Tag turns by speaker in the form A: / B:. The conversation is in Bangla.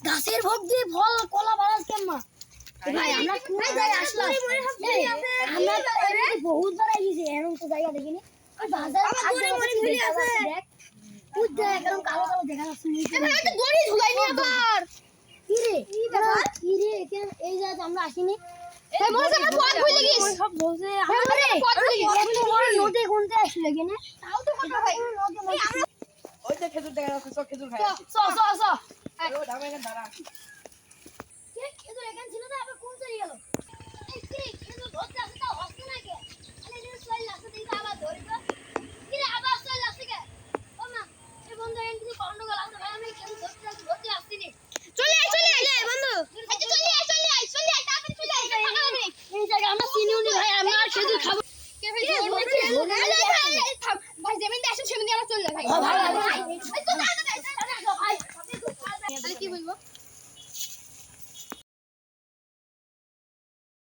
A: গাছের ভোগ দিয়ে ফল কলা বাড়াস কেমন ভাই আমরা কোথায় যাই আসলাম আমরা তো বহুতবার আইছি এরকম তো জায়গা দেখিনি ওই বাজার আছে দেখ তুই দেখ এরকম কালো কালো দেখা যাচ্ছে ভাই তো গড়ি ঝুলাই নি আবার কি রে এই জায়গা আমরা আসিনি এই মনে আমরা পথ ভুলে গেছি সব বলছে আমরা পথ ভুলে গেছি তোমার নদী কোনতে আসলে কেন তাও তো কথা ভাই আমরা
B: ওই যে খেজুর দেখা যাচ্ছে সব খেজুর খাই
A: চ ও দাম এখানে দাঁড়া কে খেজুর এখানে ছিল না আবার কোন চলে গেল এই কি খেজুর ধরতে আসে তা হচ্ছে না কে আরে যে চলে আসে দিন আবার ধরে তো কি রে আবার চলে আসে কে ও মা এই বন্ধু এখানে কিছু গন্ডগোল আছে ভাই আমি খেজুর ধরতে আসছিনি চলে আয় বন্ধু চলে আয় তাড়াতাড়ি চলে আয় ফাঁকা হবে এই জায়গা আমরা চিনিওনি ভাই আমরা আর খেজুর খাবো কে ভাই ভাই জমিতে আসুন সেমিতে আমরা চলে যাই ভাই